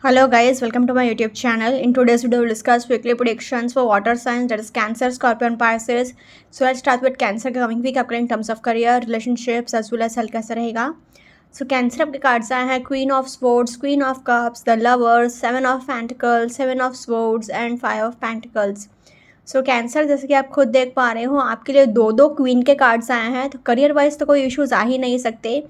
Hello guys, welcome to my YouTube channel. In today's video, we'll discuss weekly predictions for water signs, that is Cancer, Scorpio and Pisces. So let's start with Cancer का coming week आपका in terms of career, relationships as well as health कैसा रहेगा. So Cancer आपके cards आए हैं Queen of Swords, Queen of Cups, The Lovers, Seven of Pentacles, Seven of Swords and Five of Pentacles. So cancer जैसे कि आप खुद देख पा रहे हो आपके लिए दो दो क्वीन के कार्ड्स आए हैं, तो करियर वाइज तो कोई इश्यूज आ ही नहीं सकते.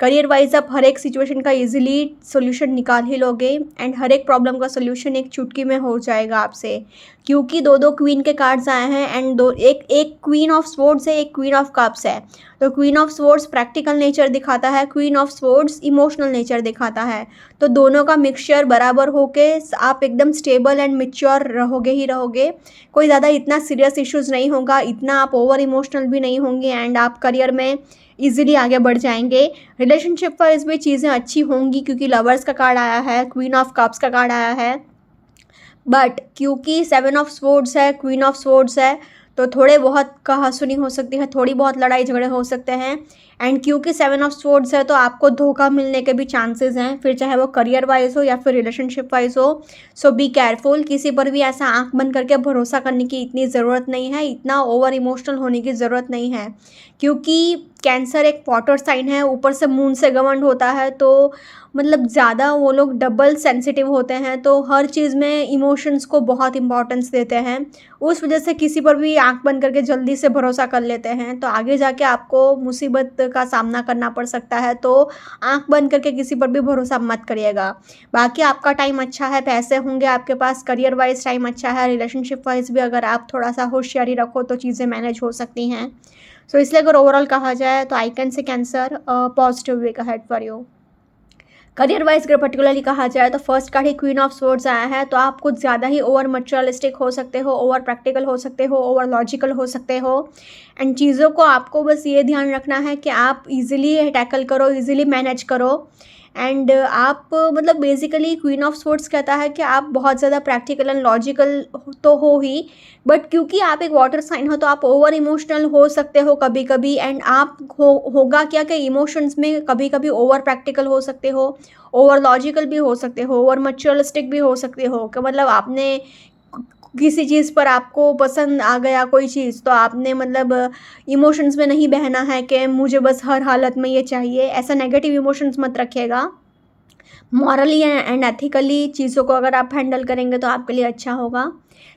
करियर वाइज आप हर एक सिचुएशन का इजीली सोल्यूशन निकाल ही लोगे एंड हर एक प्रॉब्लम का सोल्यूशन एक चुटकी में हो जाएगा आपसे, क्योंकि दो दो क्वीन के कार्ड्स आए हैं एंड दो एक क्वीन ऑफ स्वॉर्ड्स है, एक क्वीन ऑफ कप्स है. तो queen of swords practical nature दिखाता है, queen of swords emotional nature दिखाता है. तो दोनों का मिक्सचर बराबर होके आप एकदम स्टेबल एंड मैच्योर रहोगे ही रहोगे. कोई ज़्यादा इतना सीरियस इश्यूज़ नहीं होगा, इतना आप ओवर इमोशनल भी नहीं होंगे एंड आप करियर में इजीली आगे बढ़ जाएंगे. रिलेशनशिप वाइज भी चीज़ें अच्छी होंगी क्योंकि लवर्स का कार्ड आया है, क्वीन ऑफ कप्स का कार्ड आया है. बट क्योंकि सेवन ऑफ स्वॉर्ड्स है, क्वीन ऑफ स्वॉर्ड्स है, तो थोड़े बहुत कहासुनी हो सकती है, थोड़ी बहुत लड़ाई झगड़े हो सकते हैं. एंड क्योंकि सेवन ऑफ स्वॉर्ड्स है तो आपको धोखा मिलने के भी चांसेस हैं, फिर चाहे वो करियर वाइज हो या फिर रिलेशनशिप वाइज हो. सो बी केयरफुल, किसी पर भी ऐसा आंख बंद करके भरोसा करने की इतनी ज़रूरत नहीं है, इतना ओवर इमोशनल होने की ज़रूरत नहीं है. क्योंकि कैंसर एक वाटर साइन है, ऊपर से मून से गवर्न होता है, तो मतलब ज़्यादा वो लोग डबल सेंसिटिव होते हैं, तो हर चीज़ में इमोशंस को बहुत इंपॉर्टेंस देते हैं. उस वजह से किसी पर भी आंख बंद करके जल्दी से भरोसा कर लेते हैं, तो आगे जाके आपको मुसीबत का सामना करना पड़ सकता है. तो आंख बंद करके किसी पर भी भरोसा मत करिएगा. बाकी आपका टाइम अच्छा है, पैसे होंगे आपके पास, करियर वाइज टाइम अच्छा है, रिलेशनशिप वाइज भी अगर आप थोड़ा सा होशियारी रखो तो चीज़ें मैनेज हो सकती हैं. सो इसलिए अगर ओवरऑल कहा जाए तो I can say Cancer positive week ahead for you. Career wise अगर पर्टिकुलरली कहा जाए तो फर्स्ट कार्ड ही क्वीन ऑफ स्वॉर्ड्स आया है, तो आप कुछ ज़्यादा ही ओवर मटेरियलिस्टिक हो सकते हो, ओवर प्रैक्टिकल हो सकते हो, ओवर लॉजिकल हो सकते हो. एंड चीज़ों को आपको बस ये ध्यान रखना है कि आप इजीली टैकल करो, इजीली मैनेज करो. एंड आप मतलब बेसिकली क्वीन ऑफ स्वॉर्ड्स कहता है कि आप बहुत ज़्यादा प्रैक्टिकल एंड लॉजिकल तो हो ही, बट क्योंकि आप एक वाटर साइन हो तो आप ओवर इमोशनल हो सकते हो कभी कभी. एंड आप होगा क्या कि इमोशंस में कभी कभी ओवर प्रैक्टिकल हो सकते हो, ओवर लॉजिकल भी हो सकते हो, ओवर मटेरियलिस्टिक भी हो सकते हो, कि मतलब आपने किसी चीज़ पर आपको पसंद आ गया कोई चीज़, तो आपने मतलब इमोशंस में नहीं बहना है कि मुझे बस हर हालत में ये चाहिए. ऐसा नेगेटिव इमोशंस मत रखिएगा. मॉरली एंड एथिकली चीज़ों को अगर आप हैंडल करेंगे तो आपके लिए अच्छा होगा.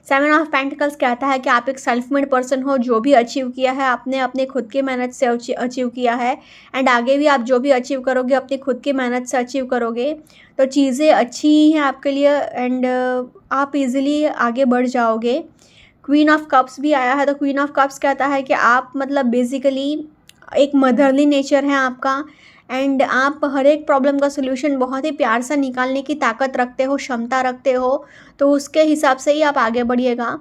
सेवन ऑफ पेंटिकल्स कहता है कि आप एक सेल्फ मेड पर्सन हो, जो भी अचीव किया है आपने अपने खुद की मेहनत से अचीव किया है एंड आगे भी आप जो भी अचीव करोगे अपनी खुद की मेहनत से अचीव करोगे. तो चीज़ें अच्छी ही हैं आपके लिए एंड आप इजीली आगे बढ़ जाओगे. क्वीन ऑफ कप्स भी आया है, तो क्वीन ऑफ कप्स कहता है कि आप मतलब बेसिकली एक मदरली नेचर है आपका एंड आप हर एक प्रॉब्लम का सोल्यूशन बहुत ही प्यार से निकालने की ताकत रखते हो, क्षमता रखते हो, तो उसके हिसाब से ही आप आगे बढ़िएगा.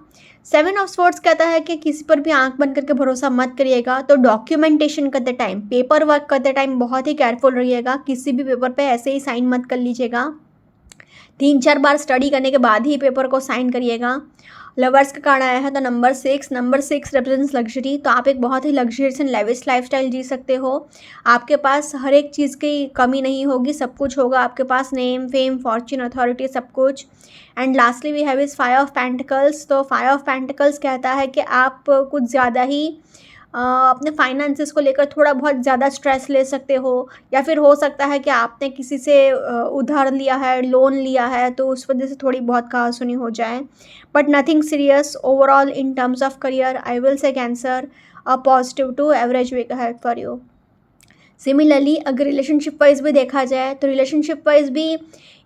सेवन ऑफ स्वॉर्ड्स कहता है कि किसी पर भी आंख बंद करके भरोसा मत करिएगा. तो डॉक्यूमेंटेशन करते टाइम, पेपर वर्क करते टाइम बहुत ही केयरफुल रहिएगा. किसी भी पेपर पे ऐसे ही साइन मत कर लीजिएगा, 3-4 बार स्टडी करने के बाद ही पेपर को साइन करिएगा. लवर्स का कार्ड आया है, तो नंबर 6 रिप्रेजेंट्स लग्जरी. तो आप एक बहुत ही लग्जरियस एंड लेविश लाइफस्टाइल जी सकते हो. आपके पास हर एक चीज़ की कमी नहीं होगी, सब कुछ होगा आपके पास, नेम, फेम, फॉर्च्यून, अथॉरिटी, सब कुछ. And lastly we have is five of pentacles. तो फाइव ऑफ पेंटिकल्स कहता है कि आप कुछ ज़्यादा ही अपने फाइनेंसेस को लेकर थोड़ा बहुत ज़्यादा स्ट्रेस ले सकते हो, या फिर हो सकता है कि आपने किसी से उधार लिया है, लोन लिया है, तो उस वजह से थोड़ी बहुत कहासुनी हो जाए. But nothing serious. Overall in terms of career I will say Cancer a positive to average week ahead for you. Similarly अगर रिलेशनशिप वाइज भी देखा जाए तो रिलेशनशिप वाइज भी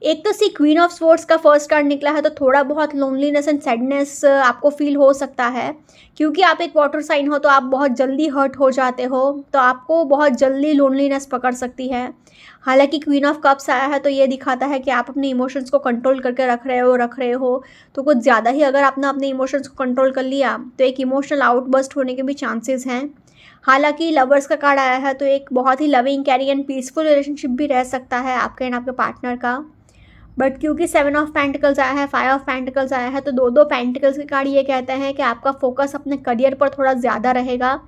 एक तो सी क्वीन ऑफ स्वॉर्ड्स का फर्स्ट कार्ड निकला है, तो थोड़ा बहुत लोनलीनेस एंड सैडनेस आपको फील हो सकता है, क्योंकि आप एक वाटर साइन हो तो आप बहुत जल्दी हर्ट हो जाते हो, तो आपको बहुत जल्दी लोनलीनेस पकड़ सकती है. हालांकि क्वीन ऑफ कप्स आया है तो ये दिखाता है कि आप अपने इमोशंस को कंट्रोल करके रख रहे हो. तो कुछ ज़्यादा ही अगर आपने अपने इमोशंस को कंट्रोल कर लिया तो एक इमोशनल आउटबर्स्ट होने के भी चांसेस हैं. हालांकि लवर्स का कार्ड आया है, तो एक बहुत ही loving, caring and peaceful relationship भी रह सकता है आपके एंड आपके पार्टनर का. बट क्योंकि सेवन ऑफ पेंटिकल्स आया है, फाइव ऑफ पेंटिकल्स आया है, तो दो दो पेंटिकल्स के कार्ड ये कहते हैं कि आपका फोकस अपने करियर पर थोड़ा ज़्यादा रहेगा,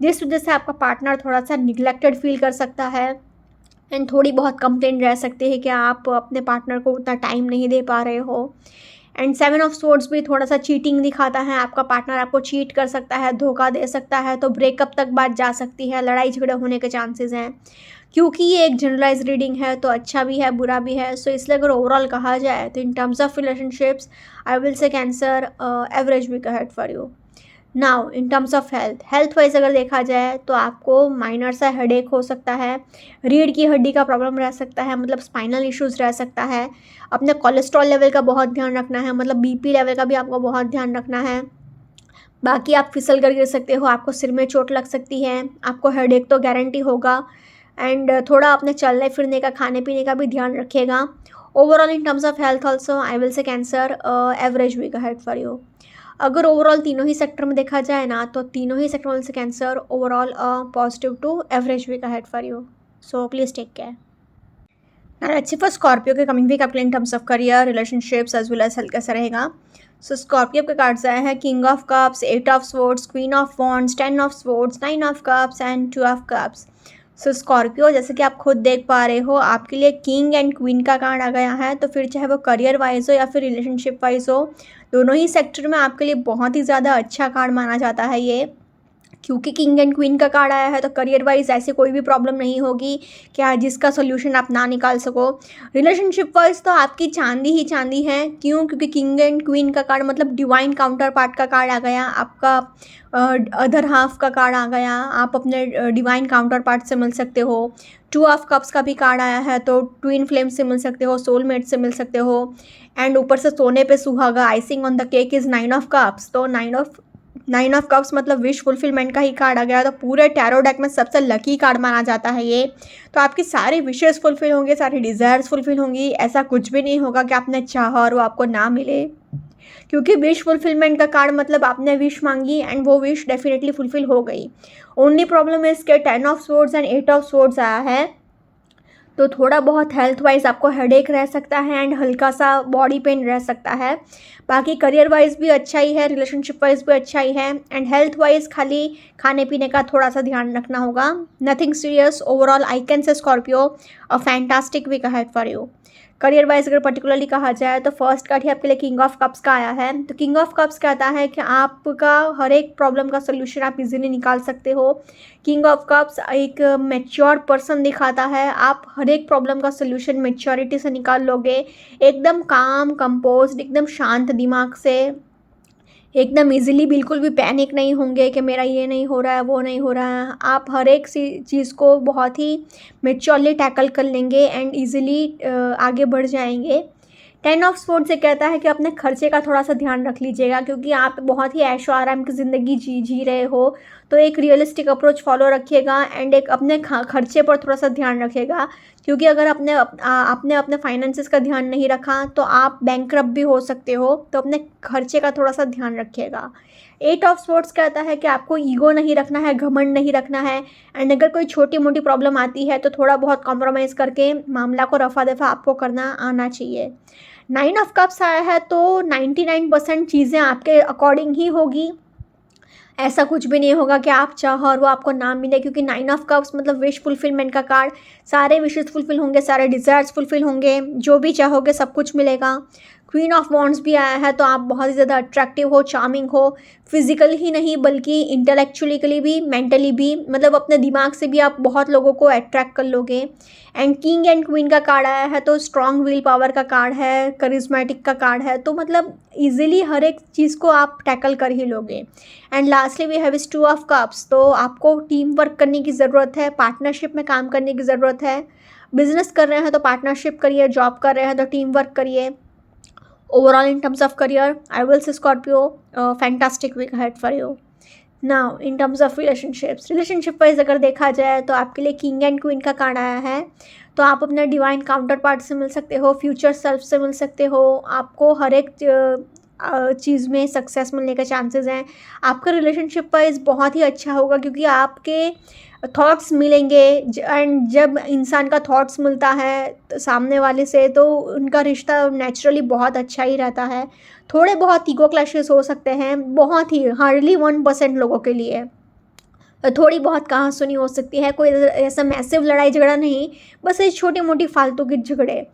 जिस वजह से आपका पार्टनर थोड़ा सा निगलेक्टेड फील कर सकता है एंड थोड़ी बहुत कंप्लेंट रह सकती है कि आप अपने पार्टनर को उतना टाइम नहीं दे पा रहे हो। एंड 7 ऑफ स्वॉर्ड्स भी थोड़ा सा चीटिंग दिखाता है, आपका पार्टनर आपको चीट कर सकता है, धोखा दे सकता है, तो ब्रेकअप तक बात जा सकती है, लड़ाई झगड़े होने के चांसेस हैं। क्योंकि ये एक जनरलाइज रीडिंग है तो अच्छा भी है बुरा भी है, सो इसलिए अगर ओवरऑल कहा जाए तो in terms of relationships I will say Cancer average week ahead for you. Now in terms of health wise अगर देखा जाए तो आपको माइनर सा हेडेक हो सकता है, रीढ़ की हड्डी का प्रॉब्लम रह सकता है, मतलब स्पाइनल इश्यूज रह सकता है, अपने कोलेस्ट्रॉल लेवल का बहुत ध्यान रखना है, मतलब बीपी लेवल का भी आपको बहुत ध्यान रखना है। बाकी आप फिसल कर गिर सकते हो, आपको सिर में चोट लग सकती है, आपको हेडेक तो गारंटी होगा। एंड थोड़ा अपने चलने फिरने का खाने पीने का भी ध्यान रखिएगा। Overall in terms of health also I will say Cancer average week ahead for you. अगर ओवरऑल तीनों ही सेक्टर में देखा जाए ना तो तीनों ही सेक्टर से Cancer overall positive to average week ahead for you, so please take care. Let's see for Scorpio के कमिंग वीक आपके in terms of career, relationships as well as health कैसा रहेगा। सो स्कॉर्पियो के cards आए हैं king of cups, 8 of swords, queen of wands, 10 of swords, 9 of cups and 2 of cups. So Scorpio जैसे कि आप खुद देख पा रहे हो आपके लिए किंग एंड क्वीन का कार्ड आ गया है, तो फिर चाहे वो करियर वाइज हो या फिर रिलेशनशिप वाइज हो, दोनों ही सेक्टर में आपके लिए बहुत ही ज़्यादा अच्छा कार्ड माना जाता है ये। क्योंकि किंग एंड क्वीन का कार्ड आया है तो करियर वाइज ऐसे कोई भी प्रॉब्लम नहीं होगी क्या जिसका सोल्यूशन आप ना निकाल सको। रिलेशनशिप वाइज तो आपकी चांदी ही चांदी है, क्यों? क्योंकि किंग एंड क्वीन का कार्ड मतलब डिवाइन काउंटर पार्ट का कार्ड आ गया, आपका अदर हाफ का कार्ड आ गया, आप अपने डिवाइन काउंटर पार्ट से मिल सकते हो। 2 ऑफ कप्स का भी कार्ड आया है तो ट्विन फ्लेम से मिल सकते हो, सोलमेट से मिल सकते हो। एंड ऊपर से सोने पे सुहागा, icing on the cake is 9 of cups, तो 9 ऑफ कप्स मतलब विश फुलफिलमेंट का ही कार्ड आ गया, तो पूरे टैरो डेक में सबसे लकी कार्ड माना जाता है ये। तो आपकी सारी विशेस फुलफिल होंगे, सारी डिज़ायर्स फुलफिल होंगी, ऐसा कुछ भी नहीं होगा कि आपने चाहा और वो आपको ना मिले। क्योंकि विश फुलफिलमेंट का कार्ड मतलब आपने विश मांगी एंड वो विश डेफिनेटली फुलफिल हो गई। ओनली प्रॉब्लम इज के 10 of swords and 8 of swords आया है, तो थोड़ा बहुत हेल्थ वाइज आपको हेडेक रह सकता है एंड हल्का सा बॉडी पेन रह सकता है। बाकी करियर वाइज भी अच्छा ही है, रिलेशनशिप वाइज भी अच्छा ही है, एंड हेल्थ वाइज खाली खाने पीने का थोड़ा सा ध्यान रखना होगा, nothing serious. Overall I can say Scorpio a fantastic week ahead for you. Career wise अगर पर्टिकुलरली कहा जाए तो फर्स्ट कार्ड ही आपके लिए किंग ऑफ कप्स का आया है, तो किंग ऑफ कप्स कहता है कि आपका हर एक प्रॉब्लम का सोल्यूशन आप इजीली निकाल सकते हो। किंग ऑफ कप्स एक मैच्योर पर्सन दिखाता है, आप हर एक प्रॉब्लम का सोल्यूशन मैच्योरिटी से निकाल लोगे, एकदम काम कंपोज्ड, एकदम शांत दिमाग से, एकदम इजीली, बिल्कुल भी पैनिक नहीं होंगे कि मेरा ये नहीं हो रहा है वो नहीं हो रहा है। आप हर एक चीज़ को बहुत ही मैच्योरली टैकल कर लेंगे एंड इजीली आगे बढ़ जाएंगे। 10 ऑफ स्वॉर्ड्स से कहता है कि अपने खर्चे का थोड़ा सा ध्यान रख लीजिएगा, क्योंकि आप बहुत ही ऐशो आराम की ज़िंदगी जी रहे हो, तो एक रियलिस्टिक अप्रोच फॉलो रखिएगा एंड एक अपने खर्चे पर थोड़ा सा ध्यान रखिएगा। क्योंकि अगर आपने अपने फाइनेंसेस का ध्यान नहीं रखा तो आप बैंकरप्ट भी हो सकते हो, तो अपने खर्चे का थोड़ा सा ध्यान रखिएगा। 8 ऑफ स्वॉर्ड्स कहता है कि आपको ईगो नहीं रखना है, घमंड नहीं रखना है, एंड अगर कोई छोटी मोटी प्रॉब्लम आती है तो थोड़ा बहुत कॉम्प्रोमाइज़ करके मामला को रफा दफा आपको करना आना चाहिए। 9 ऑफ कप्स आया है तो 99% चीज़ें आपके अकॉर्डिंग ही होगी, ऐसा कुछ भी नहीं होगा कि आप चाहो और वो आपको ना मिले, क्योंकि 9 ऑफ कप्स मतलब विश फुलफिलमेंट का कार्ड, सारे विशेस फुलफिल होंगे, सारे डिज़ायर्स फुलफिल होंगे, जो भी चाहोगे सब कुछ मिलेगा। क्वीन ऑफ वॉन्ड्स भी आया है तो आप बहुत ही ज़्यादा अट्रैक्टिव हो, चार्मिंग हो, फिजिकल ही नहीं बल्कि इंटेलेक्चुअली भी, मेंटली भी, मतलब अपने दिमाग से भी आप बहुत लोगों को अट्रैक्ट कर लोगे। एंड किंग एंड क्वीन का कार्ड आया है तो स्ट्रॉन्ग विल पावर का कार्ड है, करिज्मेटिक का कार्ड है, तो मतलब ईजिली हर एक चीज़ को आप टैकल कर ही लोगे। And lastly we have is 2 of cups, तो आपको टीम वर्क करने की ज़रूरत है, पार्टनरशिप में काम करने की ज़रूरत है। बिजनेस कर रहे हैं तो पार्टनरशिप करिए, जॉब कर रहे हैं तो टीम वर्क करिए। Overall in terms of career I will say Scorpio fantastic week ahead for you. Now in terms of relationship wise अगर देखा जाए तो आपके लिए किंग एंड क्वीन का कार्ड आया है, तो आप अपने डिवाइन काउंटर पार्ट से मिल सकते हो, फ्यूचर सेल्फ से मिल सकते हो, आपको हर एक चीज़ में सक्सेस मिलने के चांसेस हैं। आपका रिलेशनशिप वाइज बहुत ही अच्छा होगा क्योंकि आपके थॉट्स मिलेंगे, एंड जब इंसान का थॉट्स मिलता है तो सामने वाले से, तो उनका रिश्ता नेचुरली बहुत अच्छा ही रहता है। थोड़े बहुत ईगो क्लैशेस हो सकते हैं, बहुत ही हार्डली 1% लोगों के लिए, थोड़ी बहुत कहा-सुनी हो सकती है, कोई ऐसा मैसिव लड़ाई झगड़ा नहीं, बस ये छोटी-मोटी फालतू के झगड़े।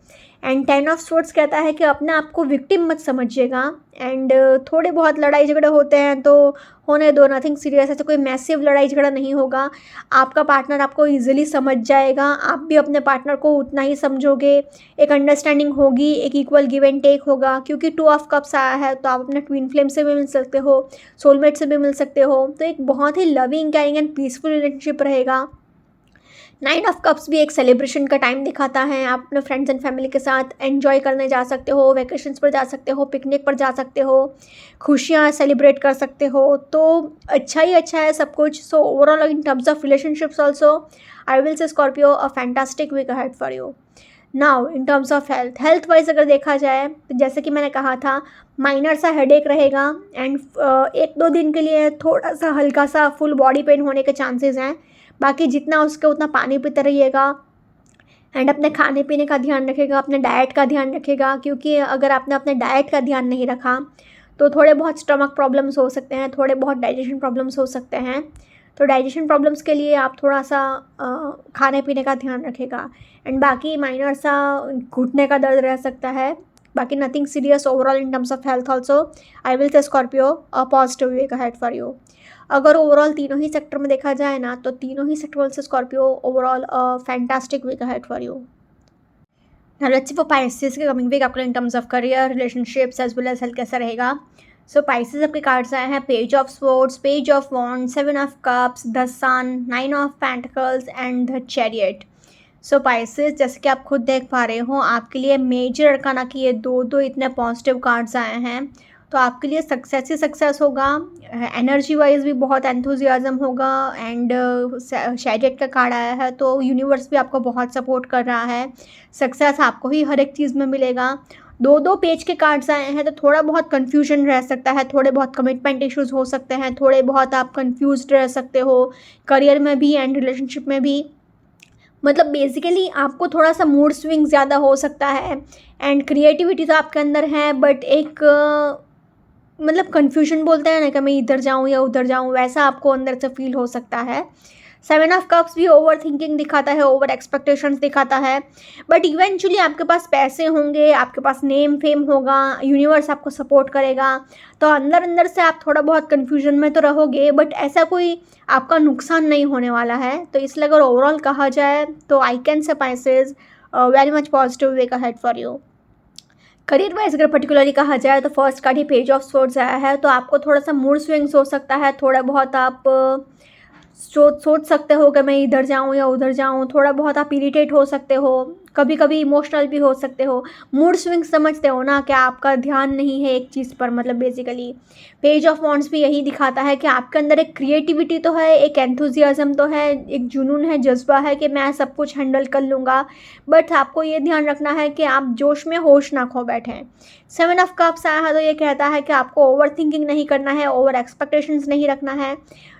एंड 10 ऑफ स्वॉर्ड्स कहता है कि अपने आप को विक्टिम मत समझिएगा एंड थोड़े बहुत लड़ाई झगड़े होते हैं तो होने दो, नथिंग सीरियस, ऐसा कोई मैसिव लड़ाई झगड़ा नहीं होगा। आपका पार्टनर आपको ईज़िली समझ जाएगा, आप भी अपने पार्टनर को उतना ही समझोगे, एक अंडरस्टैंडिंग होगी, एक इक्वल गिव एंड टेक होगा, क्योंकि 2 ऑफ कप्स आया है तो आप अपने ट्विन फ्लेम से भी मिल सकते हो, सोलमेट से भी मिल सकते हो, तो एक बहुत ही loving, caring and peaceful relationship रहेगा। 9 ऑफ कप्स भी एक सेलिब्रेशन का टाइम दिखाता है, आप अपने फ्रेंड्स एंड फैमिली के साथ एंजॉय करने जा सकते हो, वेकेशंस पर जा सकते हो, पिकनिक पर जा सकते हो, खुशियाँ सेलिब्रेट कर सकते हो, तो अच्छा ही अच्छा है सब कुछ। So overall in terms of relationships also I will say Scorpio a fantastic week ahead for you. Now in terms of health wise अगर देखा जाए तो जैसे कि मैंने कहा था, माइनर सा हेडेक रहेगा एंड 1-2 दिन के लिए थोड़ा सा हल्का सा फुल बॉडी पेन होने के चांसेस हैं। बाकी जितना उसके उतना पानी पीते रहिएगा एंड अपने खाने पीने का ध्यान रखिएगा, अपने डाइट का ध्यान रखिएगा, क्योंकि अगर आपने अपने डाइट का ध्यान नहीं रखा तो थोड़े बहुत स्टमक प्रॉब्लम्स हो सकते हैं, थोड़े बहुत डाइजेशन प्रॉब्लम्स हो सकते हैं। तो डाइजेशन प्रॉब्लम्स के लिए आप थोड़ा सा खाने पीने का ध्यान रखिएगा एंड बाकी माइनर सा घुटने का दर्द रह सकता है, बाकी nothing serious overall in terms of health also I will say Scorpio a positive week ahead for you. अगर ओवरऑल तीनों ही सेक्टर में देखा जाए ना तो तीनों ही सेक्टर से Scorpio overall fantastic week ahead for you. Now let's see for Pisces के कमिंग वीक आपको in terms of career, relationships as well as health कैसा रहेगा। सो पाइसेस आपके कार्ड्स आए हैं page of swords, page of wands, 7 of cups, the sun, 9 of pentacles and the chariot. So Pisces जैसे कि आप खुद देख पा रहे हो आपके लिए मेजर अरकाना की ये दो इतने पॉजिटिव कार्ड्स आए हैं, तो आपके लिए सक्सेस ही सक्सेस होगा। एनर्जी वाइज भी बहुत एंथुजियाज्म होगा एंड शैरियट का कार्ड आया है तो यूनिवर्स भी आपको बहुत सपोर्ट कर रहा है, सक्सेस आपको ही हर एक चीज़ में मिलेगा। 2 पेज के कार्ड्स आए हैं तो थोड़ा बहुत कन्फ्यूजन रह सकता है, थोड़े बहुत कमिटमेंट इश्यूज़ हो सकते हैं, थोड़े बहुत आप कन्फ्यूज्ड रह सकते हो करियर में भी एंड रिलेशनशिप में भी। मतलब बेसिकली आपको थोड़ा सा मूड स्विंग ज़्यादा हो सकता है एंड क्रिएटिविटी तो आपके अंदर है, बट एक मतलब कन्फ्यूजन बोलते हैं ना कि मैं इधर जाऊँ या उधर जाऊँ, वैसा आपको अंदर से फील हो सकता है। 7 ऑफ कप्स भी ओवर थिंकिंग दिखाता है, ओवर एक्सपेक्टेशंस दिखाता है, बट इवेंचुअली आपके पास पैसे होंगे, आपके पास नेम फेम होगा, यूनिवर्स आपको सपोर्ट करेगा, तो अंदर अंदर से आप थोड़ा बहुत कन्फ्यूजन में तो रहोगे, बट ऐसा कोई आपका नुकसान नहीं होने वाला है। तो इसलिए अगर ओवरऑल कहा जाए तो I can say Pisces very much positive week ahead for you. Career wise अगर पर्टिकुलरली कहा जाए तो फर्स्ट कार्ड ही पेज ऑफ स्वॉर्ड्स आया है, तो आपको थोड़ा सा मूड स्विंग्स हो सकता है, थोड़ा बहुत आप सोच सकते हो कि मैं इधर जाऊँ या उधर जाऊँ, थोड़ा बहुत आप इरिटेट हो सकते हो, कभी कभी इमोशनल भी हो सकते हो। मूड स्विंग समझते हो ना कि आपका ध्यान नहीं है एक चीज़ पर, मतलब बेसिकली पेज ऑफ वॉन्ड्स भी यही दिखाता है कि आपके अंदर एक क्रिएटिविटी तो है, एक एंथुजियाज्म तो है, एक जुनून है, जज्बा है कि मैं सब कुछ हैंडल कर लूँगा, बट आपको ये ध्यान रखना है कि आप जोश में होश ना खो बैठें। 7 ऑफ कप्स आया है तो ये कहता है कि आपको ओवर थिंकिंग नहीं करना है, ओवर एक्सपेक्टेशंस नहीं रखना है।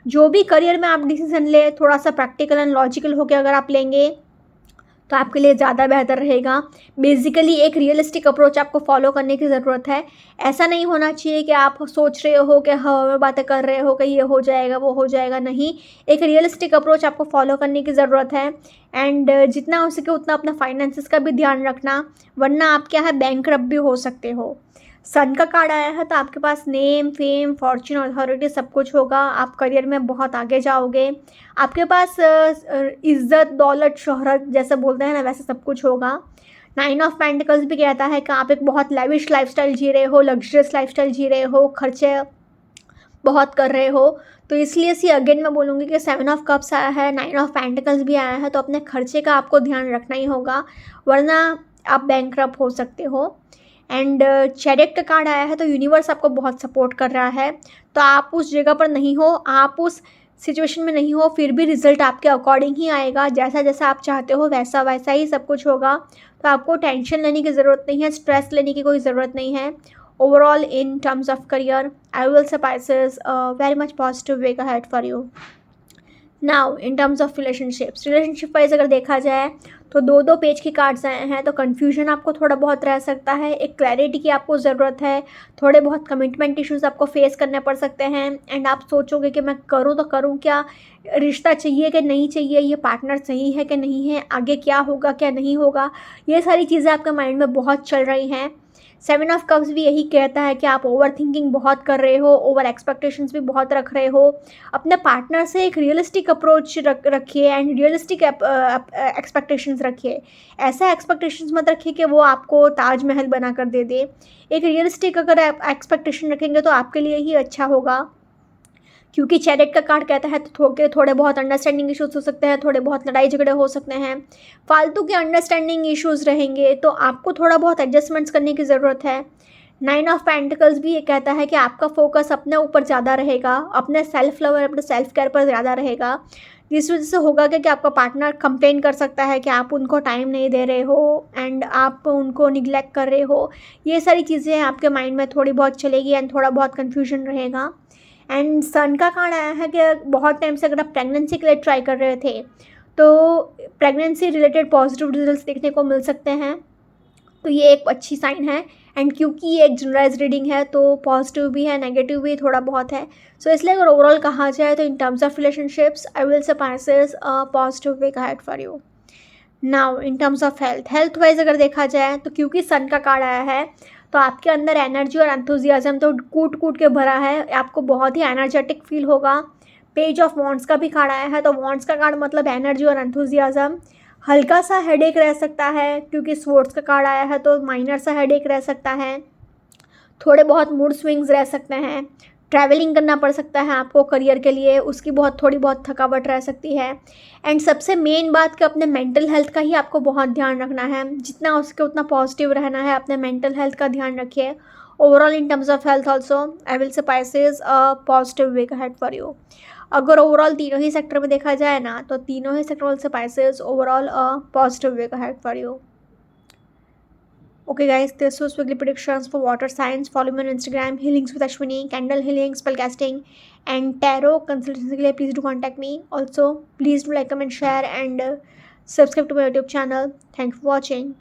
जो भी करियर में आप डिसीजन ले थोड़ा सा प्रैक्टिकल एंड लॉजिकल होकर अगर आप लेंगे तो आपके लिए ज़्यादा बेहतर रहेगा। बेसिकली एक रियलिस्टिक अप्रोच आपको फॉलो करने की ज़रूरत है। ऐसा नहीं होना चाहिए कि आप सोच रहे हो कि हवा में बातें कर रहे हो कि ये हो जाएगा वो हो जाएगा, नहीं, एक रियलिस्टिक अप्रोच आपको फॉलो करने की ज़रूरत है एंड जितना हो सके उतना अपना फाइनेंसेस का भी ध्यान रखना, वरना आप क्या है बैंकरप्ट भी हो सकते हो। सन का कार्ड आया है तो आपके पास नेम फेम फॉर्च्यून अथॉरिटी सब कुछ होगा, आप करियर में बहुत आगे जाओगे, आपके पास इज्जत दौलत शोहरत जैसे बोलते हैं ना वैसे सब कुछ होगा। 9 ऑफ पेंटिकल्स भी कहता है कि आप एक बहुत लेविश लाइफस्टाइल जी रहे हो, लग्जरियस लाइफस्टाइल जी रहे हो, खर्चे बहुत कर रहे हो, तो इसलिए अगेन मैं बोलूँगी कि 7 ऑफ कप्स आया है, 9 ऑफ पेंटिकल्स भी आया है, तो अपने खर्चे का आपको ध्यान रखना ही होगा, वरना आप बैंकरप्ट हो सकते हो। एंड चैरियट का कार्ड आया है तो यूनिवर्स आपको बहुत सपोर्ट कर रहा है, तो आप उस जगह पर नहीं हो, आप उस सिचुएशन में नहीं हो, फिर भी रिजल्ट आपके अकॉर्डिंग ही आएगा, जैसा जैसा आप चाहते हो वैसा वैसा ही सब कुछ होगा, तो आपको टेंशन लेने की ज़रूरत नहीं है, स्ट्रेस लेने की कोई ज़रूरत नहीं है। Overall in terms of career I will say Pisces very much positive week ahead for you. Now in terms of relationship wise अगर देखा जाए तो 2-2 पेज की कार्ड्स आए हैं, तो कन्फ्यूजन आपको थोड़ा बहुत रह सकता है, एक क्लैरिटी की आपको ज़रूरत है, थोड़े बहुत कमिटमेंट इश्यूज आपको फेस करने पड़ सकते हैं एंड आप सोचोगे कि मैं करूँ तो करूँ क्या, रिश्ता चाहिए कि नहीं चाहिए, ये पार्टनर सही है कि नहीं है, आगे क्या होगा क्या नहीं होगा, ये सारी चीज़ें आपके माइंड में बहुत चल रही हैं। 7 ऑफ कप्स भी यही कहता है कि आप ओवर थिंकिंग बहुत कर रहे हो, ओवर एक्सपेक्टेशंस भी बहुत रख रहे हो। अपने पार्टनर से एक रियलिस्टिक अप्रोच रखिए एंड रियलिस्टिक एक्सपेक्टेशंस रखिए। ऐसा एक्सपेक्टेशंस मत रखिए कि वो आपको ताजमहल बना कर दे दे। एक रियलिस्टिक अगर एक्सपेक्टेशन रखेंगे तो आपके लिए ही अच्छा होगा, क्योंकि चैरिट का कार्ड कहता है तो थोड़े बहुत अंडरस्टैंडिंग इश्यूज हो सकते हैं, थोड़े बहुत लड़ाई झगड़े हो सकते हैं, फालतू के अंडरस्टैंडिंग इश्यूज रहेंगे, तो आपको थोड़ा बहुत एडजस्टमेंट्स करने की ज़रूरत है। 9 ऑफ पेंटिकल्स भी ये कहता है कि आपका फोकस अपने ऊपर ज़्यादा रहेगा, अपने सेल्फ लव और अपने सेल्फ केयर पर ज़्यादा रहेगा, जिस वजह से होगा कि आपका पार्टनर कंप्लेन कर सकता है कि आप उनको टाइम नहीं दे रहे हो एंड आप उनको निग्लेक्ट कर रहे हो। ये सारी चीज़ें आपके माइंड में थोड़ी बहुत चलेगी एंड थोड़ा बहुत कन्फ्यूजन रहेगा। एंड सन का कार्ड आया है कि बहुत टाइम से अगर आप प्रेगनेंसी के लिए ट्राई कर रहे थे तो प्रेगनेंसी रिलेटेड पॉजिटिव रिजल्ट्स देखने को मिल सकते हैं, तो ये एक अच्छी साइन है। एंड क्योंकि ये एक जनरलाइज रीडिंग है तो पॉजिटिव भी है, नेगेटिव भी थोड़ा बहुत है, सो इसलिए अगर ओवरऑल कहा जाए तो in terms of relationships I will से passes a positive way ahead for you. Now in terms of health wise अगर देखा जाए तो क्योंकि सन का कार्ड आया है तो आपके अंदर एनर्जी और एंथुजियाज्म तो कूट कूट के भरा है, आपको बहुत ही एनर्जेटिक फील होगा। पेज ऑफ वॉन्ड्स का भी कार्ड आया है, तो वॉन्ड्स का कार्ड मतलब एनर्जी और एंथुजियाज्म। हल्का सा हेडेक रह सकता है क्योंकि स्वॉर्ड्स का कार्ड आया है, तो माइनर सा हेडेक रह सकता है, थोड़े बहुत मूड स्विंग्स रह सकते हैं, ट्रैवलिंग करना पड़ सकता है आपको करियर के लिए, उसकी थोड़ी बहुत थकावट रह सकती है। एंड सबसे मेन बात कि अपने मेंटल हेल्थ का ही आपको बहुत ध्यान रखना है, जितना हो सके उतना पॉजिटिव रहना है, अपने मेंटल हेल्थ का ध्यान रखिए। Overall in terms of health also I will say Pisces a positive week ahead for you. अगर ओवरऑल तीनों ही सेक्टर में देखा जाए ना तो तीनों ही सेक्टर से Pisces overall a positive week ahead for you. Okay, guys, this was weekly predictions for water signs. Follow me on Instagram, Healings with Ashwini, Candle Healing, Spellcasting, and Tarot consultancy के लिए please do contact me. Also, please do like, comment, share, and subscribe to my YouTube channel. Thank you for watching.